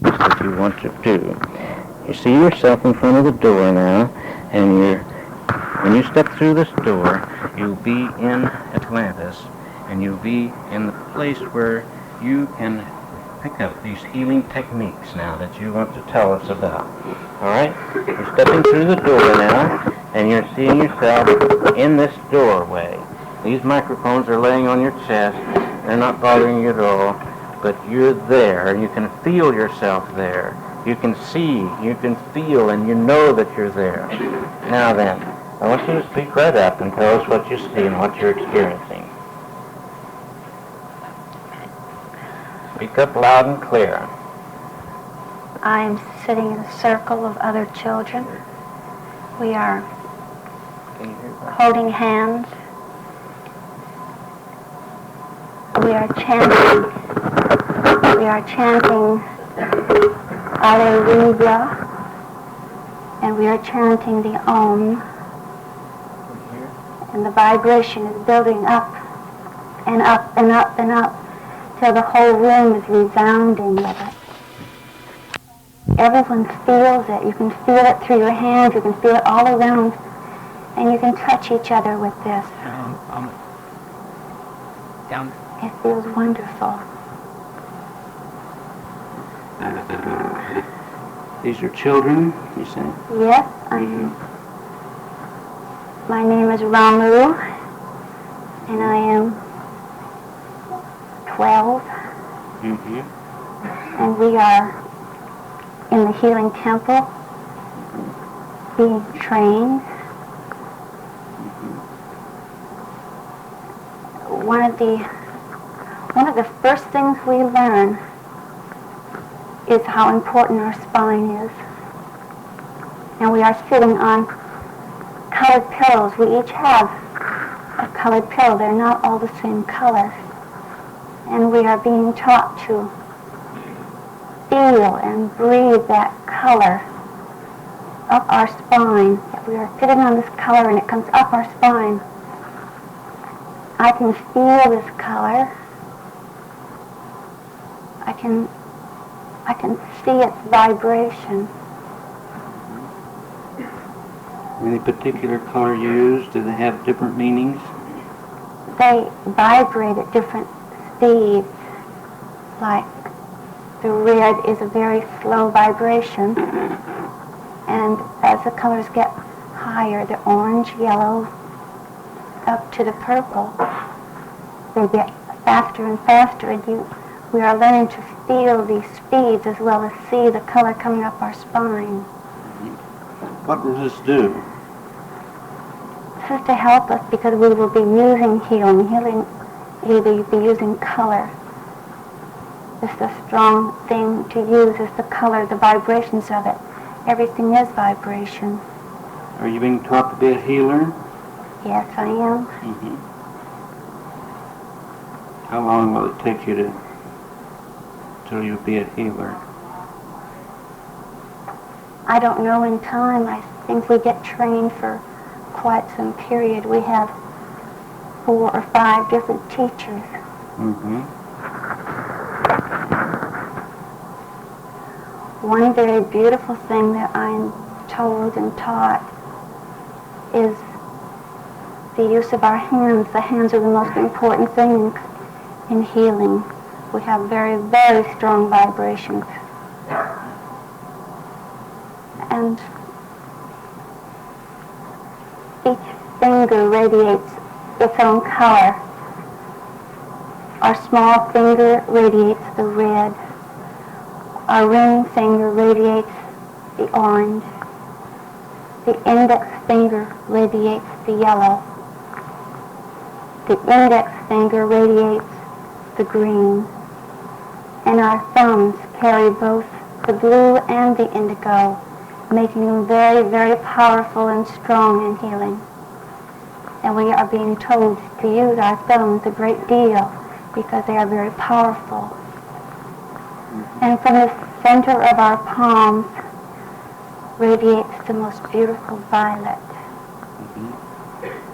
that you want to do. You see yourself in front of the door now, and when you step through this door, you'll be in Atlantis, and you'll be in the place where you can pick up these healing techniques now that you want to tell us about. All right? You're stepping through the door now, and you're seeing yourself in this doorway. These microphones are laying on your chest. They're not bothering you at all, but you're there. You can feel yourself there. You can see, you can feel, and you know that you're there. Now then, I want you to speak right up and tell us what you see and what you're experiencing. Speak up loud and clear. I'm sitting in a circle of other children. We are holding hands. We are chanting Alleluia, and we are chanting the Om, and the vibration is building up and up and up and up till the whole room is resounding with it. Everyone feels it. You can feel it through your hands. You can feel it all around, and you can touch each other with this. Down. It feels wonderful. These are children, you say? Yes, my name is Ramu, and I am 12, and we are in the healing temple being trained. One of the first things we learn is how important our spine is. And we are sitting on colored pillows. We each have a colored pillow. They're not all the same color. And we are being taught to feel and breathe that color up our spine. We are sitting on this color and it comes up our spine. I can feel this color. I can see its vibration. Any particular color used? Do they have different meanings? They vibrate at different speeds. Like the red is a very slow vibration, and as the colors get higher, the orange, yellow, up to the purple, they get faster and faster, and we are learning to feel these speeds as well as see the color coming up our spine. What will this do? This is to help us because we will be using healing. Healing, either be using color. This is a strong thing to use is the color, the vibrations of it. Everything is vibration. Are you being taught to be a healer? Yes, I am. How long will it take you till you be a healer? I don't know in time. I think we get trained for quite some period. We have 4 or 5 different teachers. One very beautiful thing that I'm told and taught is the use of our hands. The hands are the most important thing in healing. We have very, very strong vibrations. And each finger radiates its own color. Our small finger radiates the red. Our ring finger radiates the orange. The index finger radiates the yellow. The index finger radiates the green. And our thumbs carry both the blue and the indigo, making them very, very powerful and strong in healing. And we are being told to use our thumbs a great deal because they are very powerful. And from the center of our palms radiates the most beautiful violet.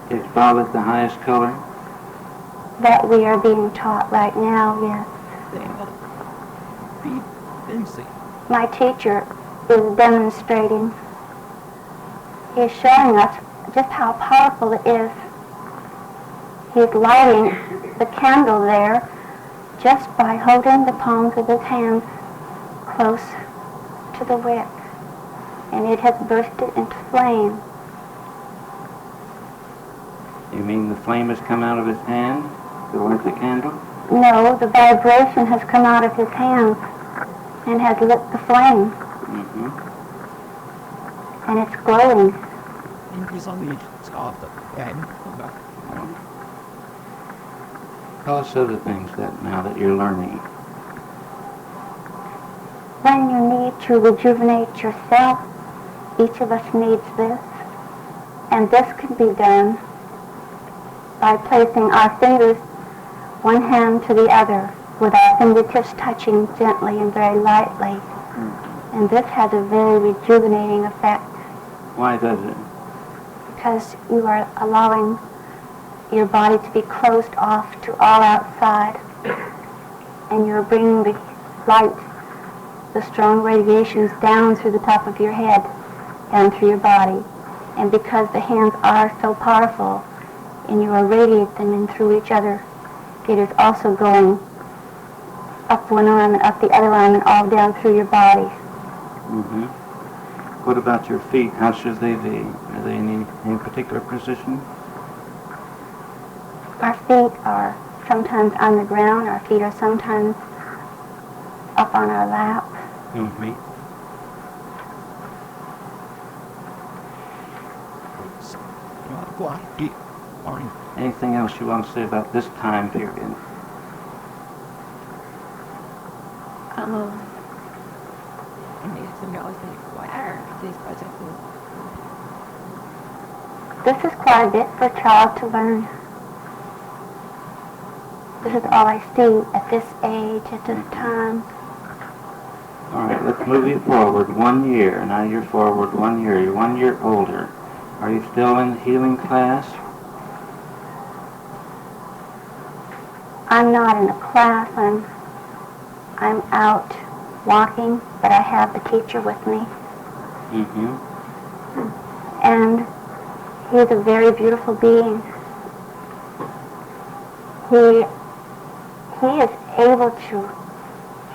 Is violet the highest color? That we are being taught right now, yes. my teacher is demonstrating. He is showing us just how powerful it is. He's lighting the candle there just by holding the palms of his hands close to the wick, and it has bursted into flame. You mean the flame has come out of his hand towards the candle? No, the vibration has come out of his hands and has lit the flame. Mm-hmm. And it's glowing. Tell us other things that now that you're learning. When you need to rejuvenate yourself, each of us needs this. And this can be done by placing our fingers one hand to the other, with our fingertips touching gently and very lightly. Mm-hmm. And this has a very rejuvenating effect. Why does it? Because you are allowing your body to be closed off to all outside, and you're bringing the light, the strong radiations down through the top of your head, down through your body. And because the hands are so powerful, and you irradiate them in through each other, it is also going up one arm and up the other arm and all down through your body. Mm-hmm. What about your feet? How should they be? Are they in any particular position? Our feet are sometimes on the ground. Our feet are sometimes up on our lap. Mm-hmm. Anything else you want to say about this time period? This is quite a bit for a child to learn. This is all I see at this age, at this time. All right, let's move you forward 1 year. Now you're forward 1 year. You're 1 year older. Are you still in the healing class? I'm not in a class. I'm out walking, but I have the teacher with me. Mm-hmm. And he's a very beautiful being. He is able to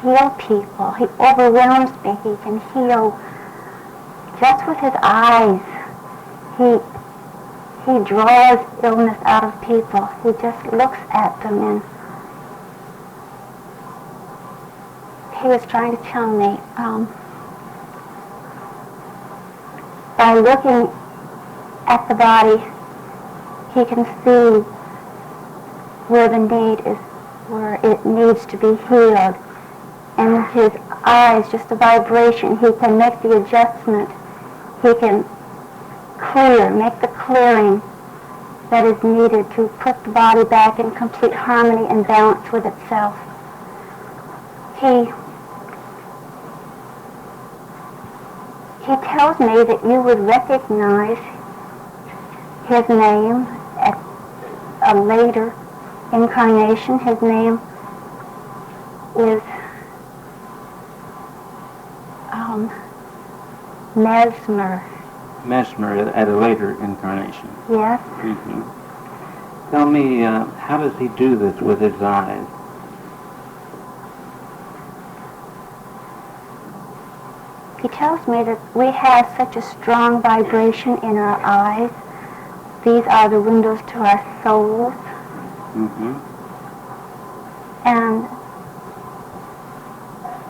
heal people. He overwhelms me. He can heal just with his eyes. He draws illness out of people. He just looks at them, and he was trying to tell me, by looking at the body, he can see where the need is, where it needs to be healed. And with his eyes, just the vibration, he can make the adjustment. He can make the clearing that is needed to put the body back in complete harmony and balance with itself. He tells me that you would recognize his name at a later incarnation. His name is Mesmer. Mesmer at a later incarnation. Yes. Mm-hmm. Tell me, how does he do this with his eyes? He tells me that we have such a strong vibration in our eyes. These are the windows to our souls. Mm-hmm. And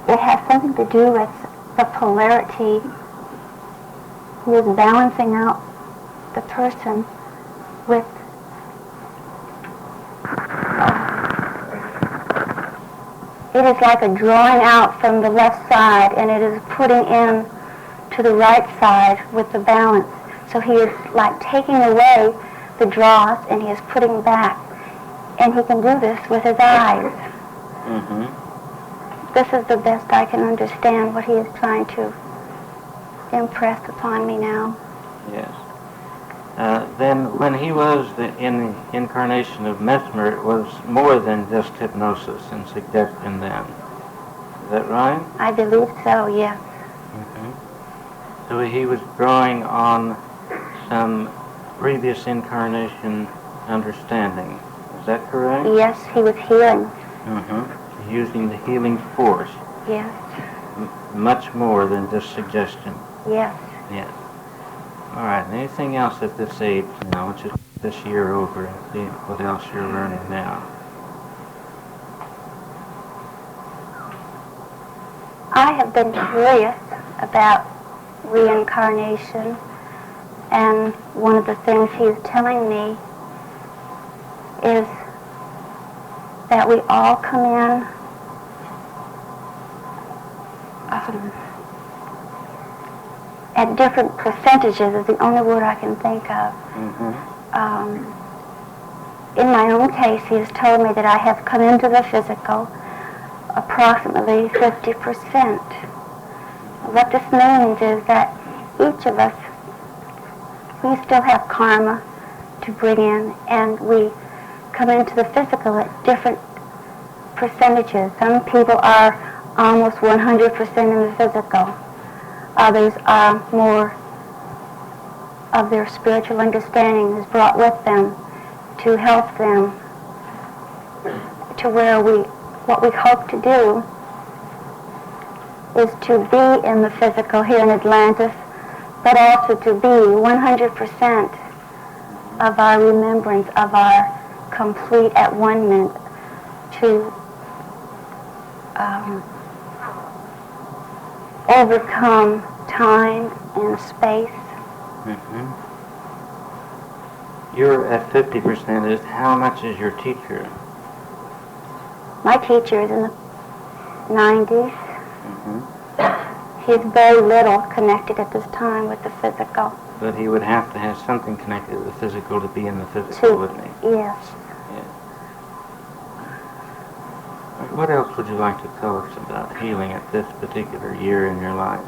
it has something to do with the polarity. He is balancing out the person with it is like a drawing out from the left side, and it is putting in to the right side with the balance. So he is like taking away the draws, and he is putting back. And he can do this with his eyes. Mm-hmm. This is the best I can understand what he is trying to impress upon me now. Yes. Then when he was in the incarnation of Mesmer, it was more than just hypnosis and suggestion then. Is that right? I believe so, yes. So he was drawing on some previous incarnation understanding. Is that correct? Yes, he was healing. Using the healing force. Yes. Much more than just suggestion. Yes. Yes. All right. And anything else at this age now? Let's just get this year over and see what else you're learning now. I have been curious about reincarnation, and one of the things he's telling me is that we all come in at different percentages is the only word I can think of. In my own case, he has told me that I have come into the physical approximately 50%. What this means is that each of us, we still have karma to bring in, and we come into the physical at different percentages. Some people are almost 100% in the physical. Others are more of their spiritual understanding is brought with them to help them to where what we hope to do is to be in the physical here in Atlantis, but also to be 100% of our remembrance, of our complete at one-ment, to overcome time and space. You're at 50%. How much is your teacher? My teacher is in the 90s. He's very little connected at this time with the physical. But he would have to have something connected to the physical to be in the physical, wouldn't he? Yes. What else would you like to tell us about healing at this particular year in your life?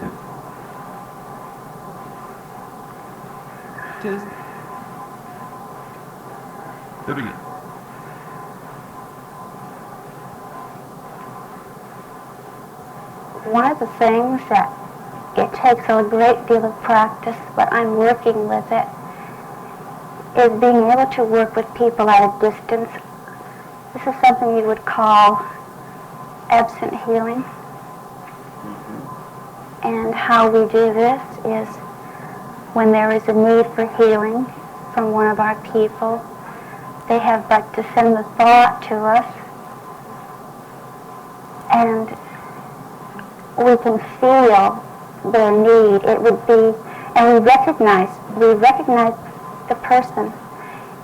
One of the things that it takes a great deal of practice, but I'm working with it, is being able to work with people at a distance. This is something you would call absent healing. And how we do this is when there is a need for healing from one of our people, they have but to send the thought to us, and we can feel their need. It would be, and we recognize the person.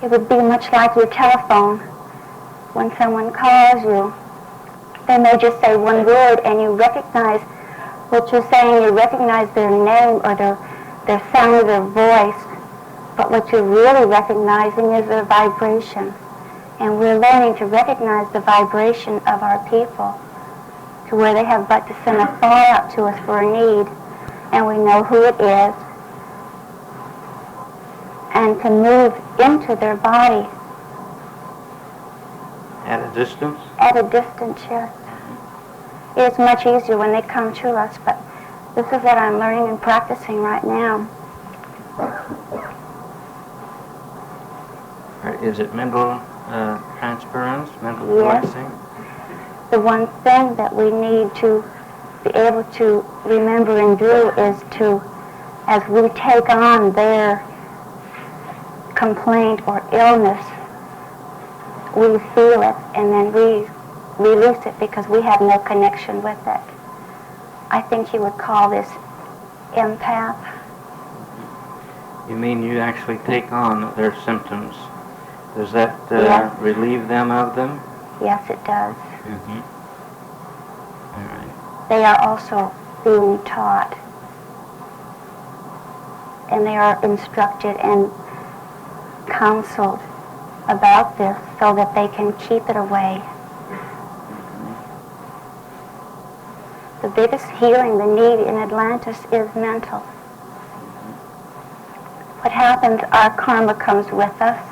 It would be much like your telephone. When someone calls you, they may just say one word and you recognize what you're saying, you recognize their name or their sound of their voice, but what you're really recognizing is their vibration. And we're learning to recognize the vibration of our people to where they have but to send a thought out to us for a need, and we know who it is, and can move into their body. At a distance? At a distance, yes. It's much easier when they come to us, but this is what I'm learning and practicing right now. Is it mental transference, mental Yes. relaxing? The one thing that we need to be able to remember and do is to, as we take on their complaint or illness, we feel it and then we release it because we have no connection with it. I think you would call this empath. You mean you actually take on their symptoms? Does that Yes. relieve them of them? Yes, it does. All right. They are also being taught, and they are instructed and counseled about this so that they can keep it away. The biggest healing, the need in Atlantis is mental. What happens, our karma comes with us,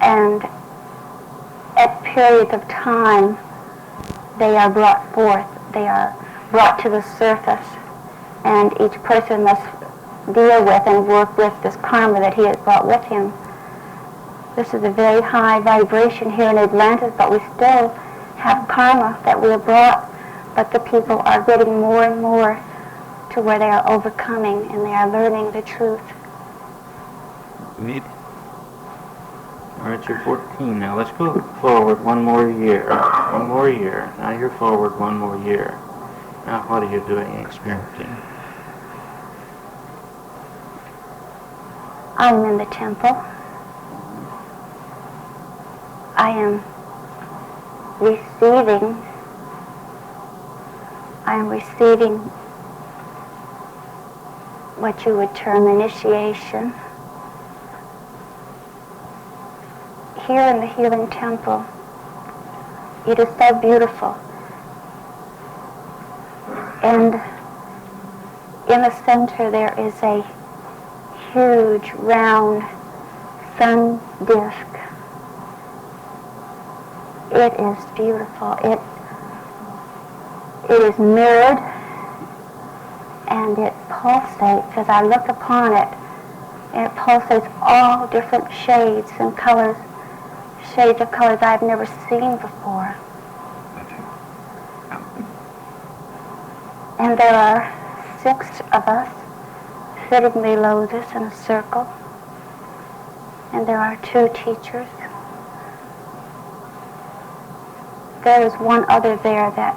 and at periods of time, they are brought forth they are brought to the surface, and each person must deal with and work with this karma that he has brought with him. This is a very high vibration here in Atlantis, but we still have karma that we have brought, but the people are getting more and more to where they are overcoming and they are learning the truth. All right, you're 14 now. Let's go forward one more year. One more year. Now you're forward one more year. Now what are you doing, experiencing? I'm in the temple. I am receiving what you would term initiation. Here in the healing temple, it is so beautiful. And in the center there is a huge round sun disk. It is beautiful. It is mirrored and it pulsates as I look upon it. And it pulsates all different shades and colors, shades of colors I've never seen before. And there are 6 of us sitting below this in a circle. And there are 2 teachers. There is one other there that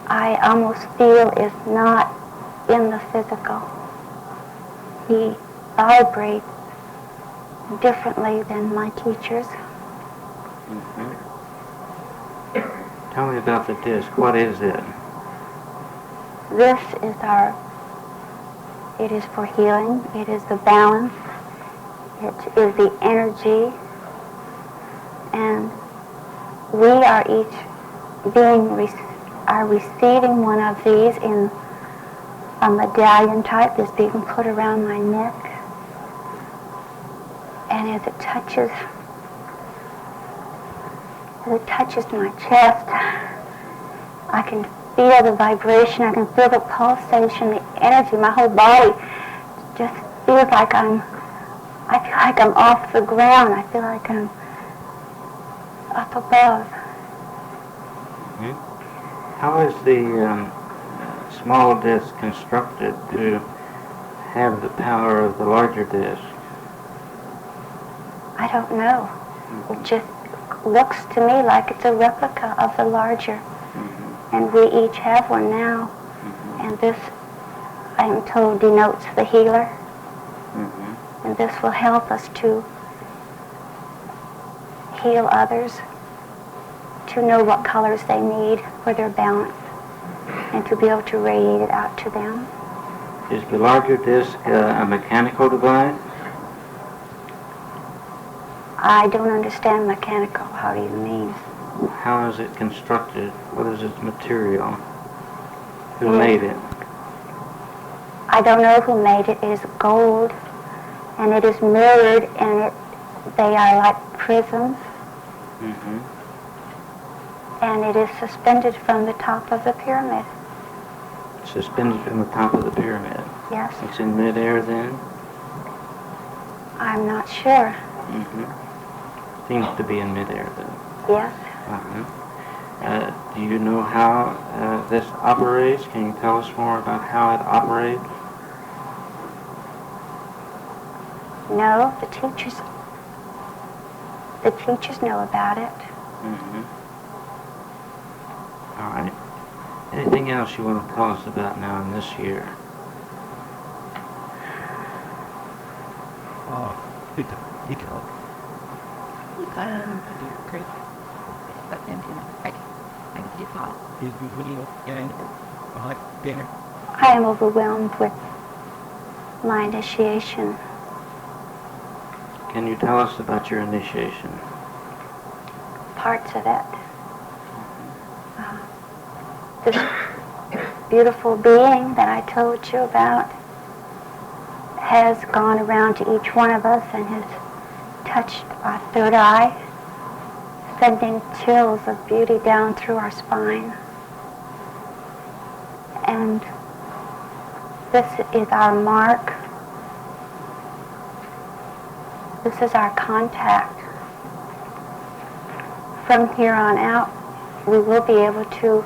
I almost feel is not in the physical. He vibrates differently than my teachers. Mm-hmm. Tell me about the disc. What is it? This is it is for healing. It is the balance. It is the energy. And we are each receiving one of these in a medallion type that's being put around my neck. And as it touches my chest, I can feel the vibration, I can feel the pulsation, the energy. My whole body just feels like I feel like I'm off the ground. I feel like I'm up above. Mm-hmm. How is the small disc constructed to have the power of the larger disc? I don't know. It just looks to me like it's a replica of the larger. Mm-hmm. And we each have one now. Mm-hmm. And this, I am told, denotes the healer. Mm-hmm. And this will help us to heal others, to know what colors they need for their balance, and to be able to radiate it out to them. Is the larger disc a mechanical device? I don't understand mechanical. How do you mean? How is it constructed? What is its material? Who made it? I don't know who made it. It is gold, and it is mirrored, and they are like prisms. Mm-hmm. And it is suspended from the top of the pyramid. Suspended from the top of the pyramid? Yes. It's in midair then? I'm not sure. Mm-hmm. Seems to be in midair then. Yes. Uh-huh. Do you know how this operates? Can you tell us more about how it operates? No, the teachers know about it. Mm-hmm. All right. Anything else you want to tell us about now in this year? I am overwhelmed with my initiation. Can you tell us about your initiation? Parts of it. This beautiful being that I told you about has gone around to each one of us and has touched our third eye, sending chills of beauty down through our spine. And this is our mark. This is our contact. From here on out, we will be able to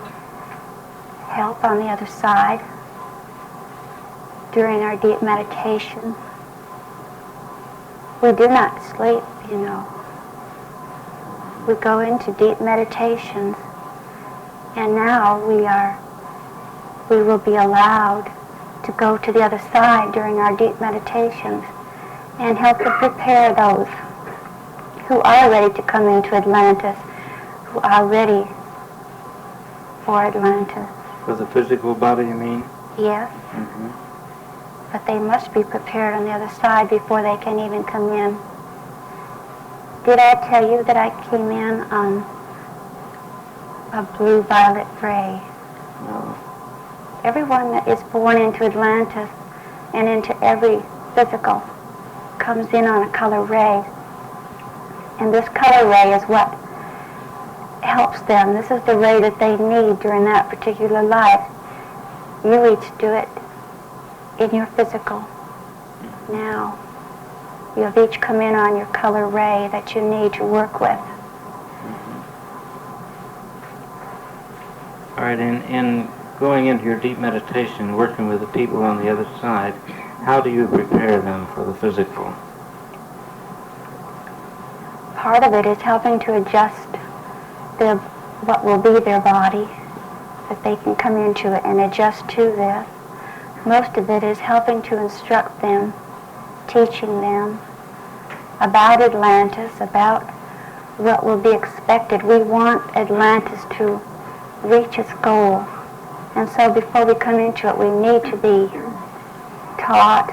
help on the other side during our deep meditation. We do not sleep, you know. We go into deep meditations, and now we will be allowed to go to the other side during our deep meditations and help to prepare those who are ready to come into Atlantis, who are ready for Atlantis. For the physical body, you mean? Yes. Mm-hmm. But they must be prepared on the other side before they can even come in. Did I tell you that I came in on a blue-violet ray? No. Everyone that is born into Atlantis and into every physical comes in on a color ray. And this color ray is what helps them. This is the ray that they need during that particular life. You each do it in your physical now. You have each come in on your color ray that you need to work with. Mm-hmm. All right, in going into your deep meditation, working with the people on the other side, how do you prepare them for the physical? Part of it is helping to adjust what will be their body, that they can come into it and adjust to this. Most of it is helping to instruct them, teaching them about Atlantis, about what will be expected. We want Atlantis to reach its goal. And so before we come into it, we need to be taught.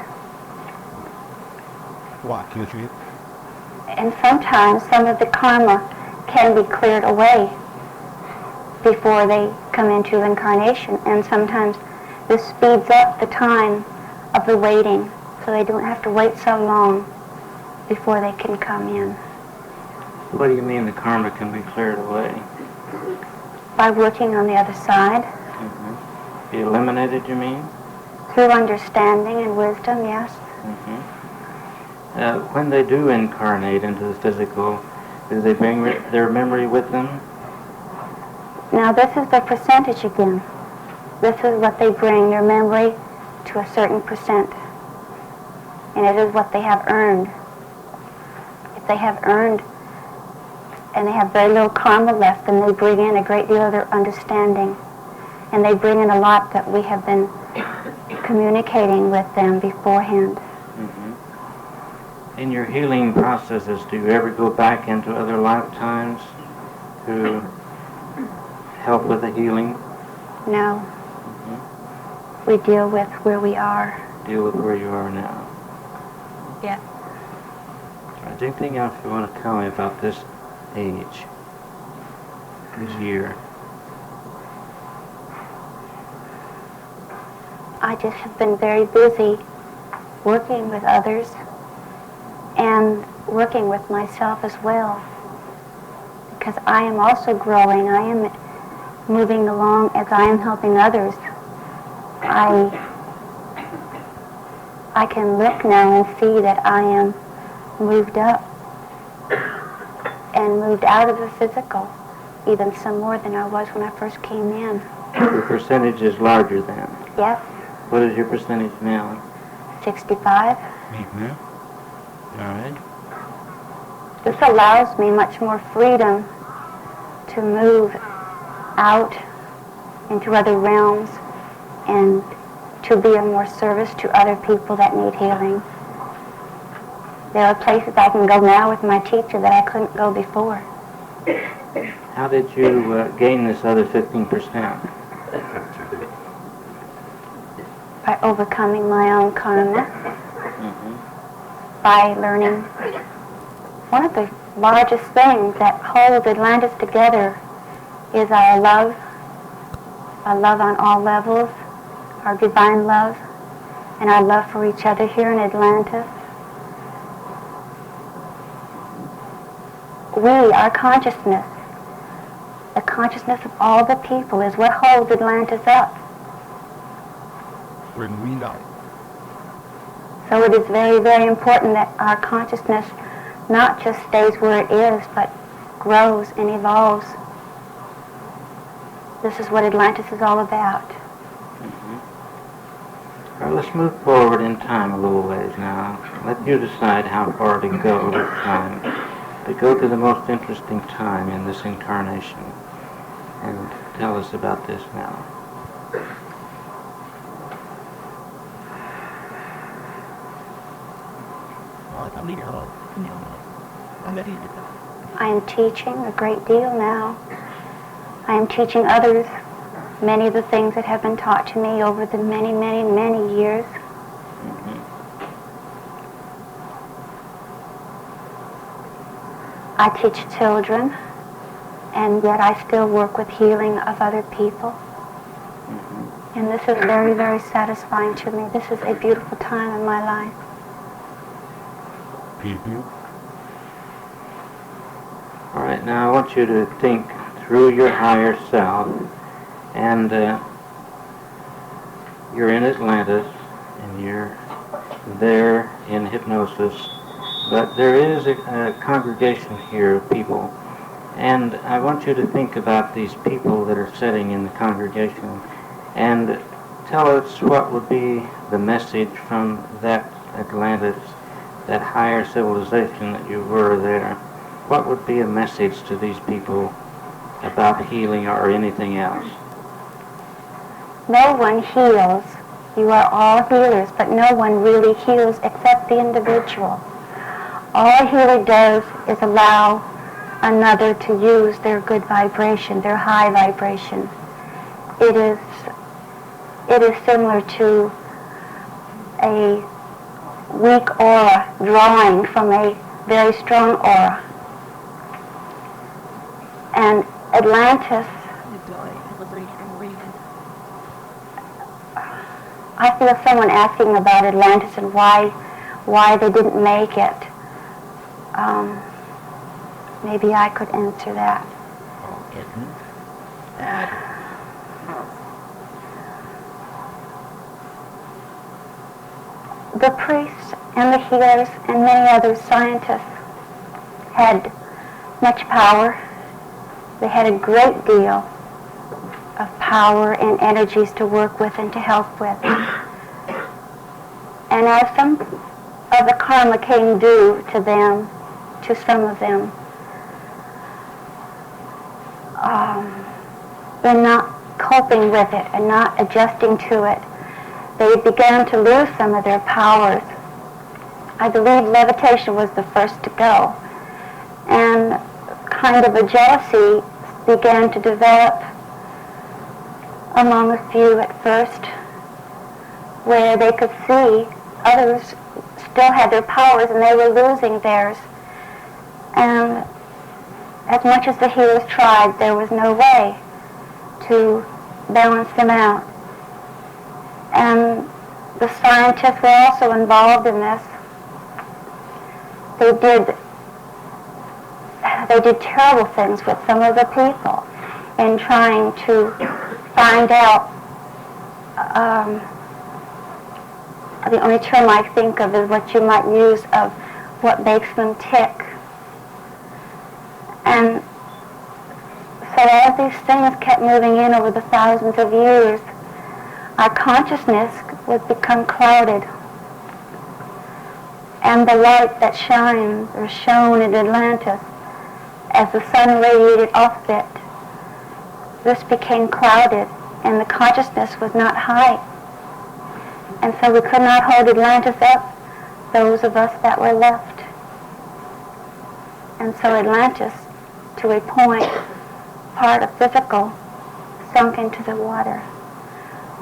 What? Can you repeat? And sometimes some of the karma can be cleared away before they come into incarnation. And sometimes this speeds up the time of the waiting, so they don't have to wait so long before they can come in. What do you mean the karma can be cleared away? By working on the other side. Mm-hmm. Be eliminated, you mean? Through understanding and wisdom, yes. Mm-hmm. When they do incarnate into the physical, do they bring their memory with them? Now this is the percentage again. This is what they bring, their memory, to a certain percent. And it is what they have earned. If they have earned and they have very little karma left, then they bring in a great deal of their understanding. And they bring in a lot that we have been communicating with them beforehand. Mm-hmm. In your healing processes, do you ever go back into other lifetimes to help with the healing? No. Mm-hmm. We deal with where we are. Deal with where you are now. Yes. Anything else you want to tell me about this age, this year? I just have been very busy working with others and working with myself as well, because I am also growing. I am moving along as I am helping others. I can look now and see that I am moved up and moved out of the physical, even some more than I was when I first came in. Your percentage is larger then. Yes, What is your percentage now? 65. Mm-hmm. All right. This allows me much more freedom to move out into other realms and to be of more service to other people that need healing. There are places I can go now with my teacher that I couldn't go before. How did you gain this other 15%? By overcoming my own karma, Mm-hmm. by learning. One of the largest things that holds Atlantis together is our love on all levels, our divine love, and our love for each other here in Atlantis. our consciousness, the consciousness of all the people is what holds Atlantis up. When we die. So it is very, very important that our consciousness not just stays where it is, but grows and evolves. This is what Atlantis is all about. All right, let's move forward in time a little ways now. Let you decide how far to go with time. But go to the most interesting time in this incarnation and tell us about this now. I am teaching a great deal now. I am teaching others many of the things that have been taught to me over the many, many, many years. I teach children, and yet I still work with healing of other people. And this is very, very satisfying to me. This is a beautiful time in my life. All right, now I want you to think through your higher self, and you're in Atlantis, and you're there in hypnosis, but there is a congregation here of people, and I want you to think about these people that are sitting in the congregation, and tell us what would be the message from that Atlantis, that higher civilization that you were there. What would be a message to these people about healing or anything else? No one heals. You are all healers, but no one really heals except the individual. All a healer does is allow another to use their good vibration, their high vibration. It is similar to a weak aura drawing from a very strong aura. And Atlantis, I feel someone asking about Atlantis and why they didn't make it. Maybe I could answer that. The priests and the healers and many other scientists had much power. They had a great deal of power and energies to work with and to help with. And as some of the karma came due to them, to some of them, in not coping with it and not adjusting to it, they began to lose some of their powers. I believe levitation was the first to go. And kind of a jealousy began to develop among a few at first, where they could see others still had their powers and they were losing theirs. And as much as the healers tried, there was no way to balance them out. And the scientists were also involved in this. They did terrible things with some of the people in trying to find out, the only term I think of is what you might use of what makes them tick. And so as these things kept moving in over the thousands of years, our consciousness would become clouded. And the light that shines or shone in Atlantis as the sun radiated off it, this became clouded and the consciousness was not high. And so we could not hold Atlantis up, those of us that were left. And so Atlantis, to a point, part of physical, sunk into the water.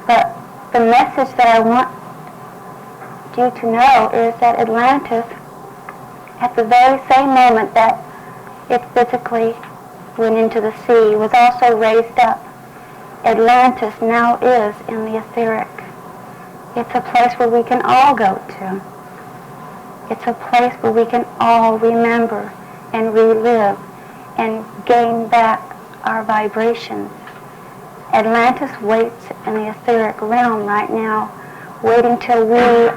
But the message that I want you to know is that Atlantis, at the very same moment that it physically went into the sea, was also raised up. Atlantis now is in the etheric. It's a place where we can all go to. It's a place where we can all remember and relive and gain back our vibrations. Atlantis waits in the etheric realm right now, waiting till we,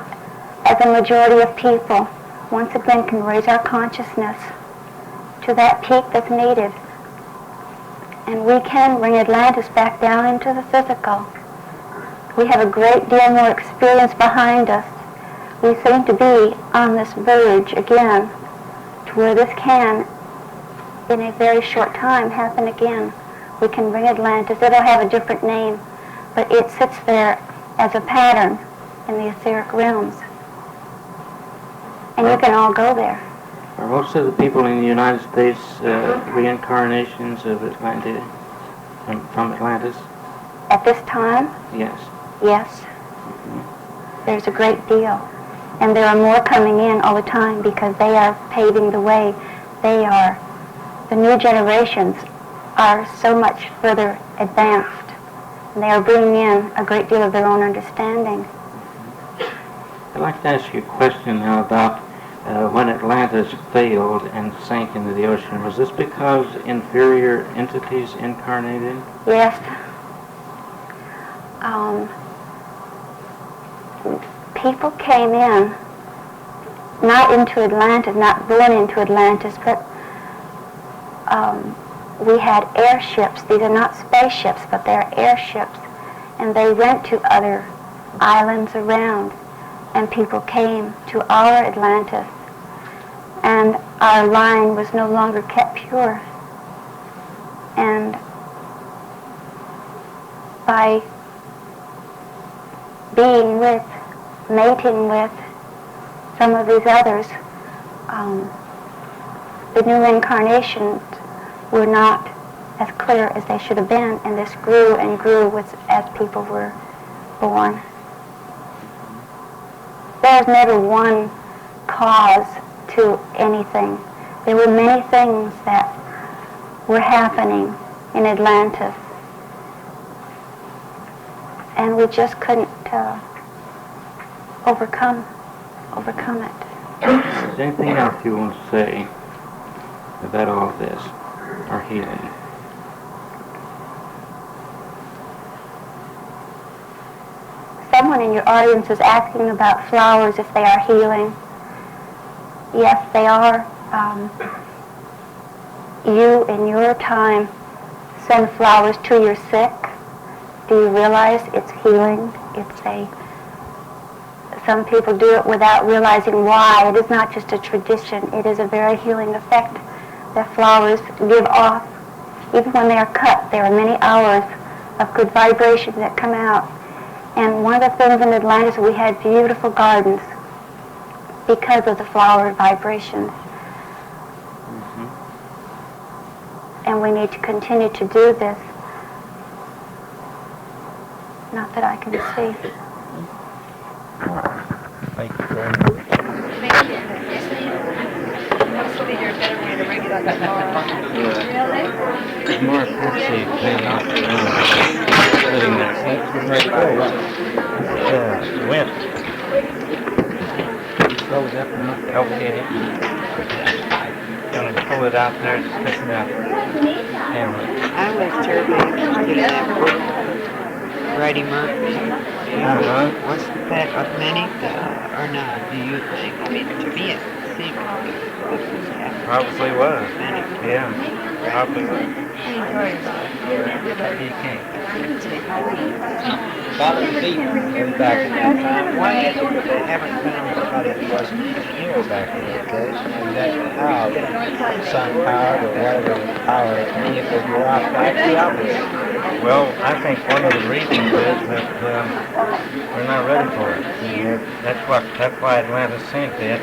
as a majority of people, once again can raise our consciousness to that peak that's needed. And we can bring Atlantis back down into the physical. We have a great deal more experience behind us. We seem to be on this verge again to where this can, in a very short time, happen again. We can bring Atlantis. It'll have a different name, but it sits there as a pattern in the etheric realms. And you can all go there. Are most of the people in the United States reincarnations of Atlantis, from Atlantis? At this time? Yes. Yes. There's a great deal. And there are more coming in all the time because they are paving the way. The new generations are so much further advanced. And they are bringing in a great deal of their own understanding. I'd like to ask you a question now about when Atlantis failed and sank into the ocean. Was this because inferior entities incarnated? Yes. People came in, not into Atlantis, not born into Atlantis, but we had airships. These are not spaceships, but they're airships. And they went to other islands around, and people came to our Atlantis. And our line was no longer kept pure. And by being with, mating with some of these others, the new incarnations were not as clear as they should have been, and this grew and grew as people were born. There was never one cause to anything. There were many things that were happening in Atlantis, and we just couldn't overcome it. Is there anything else you want to say about all of this, or healing? Someone in your audience is asking about flowers, if they are healing. Yes, they are. You, in your time, send flowers to your sick. Do you realize it's healing? Some people do it without realizing why. It is not just a tradition. It is a very healing effect that flowers give off. Even when they are cut, there are many hours of good vibrations that come out. And one of the things in Atlantis, we had beautiful gardens because of the flower vibrations. And we need to continue to do this. Not that I can see. Thank you very much. Thank you. Must be your better way to ring it on the phone. Really? More appreciate than not sitting there. Right there. Went. Close up and okay. Gonna pull it out there, just picking up. I was terribly interested in that book, Righty Murphy. Was that authentic or not, do you think? I mean, to me it seemed Probably was. authentic. Yeah, probably was. I enjoy yourself. You can't. Bottom deep in back in that time. Why I haven't found somebody who wasn't here back in that day. And that how sun powered or whatever power vehicles were actually operating. Well, I think one of the reasons is that we're not ready for it. That's why Atlantis sank. They had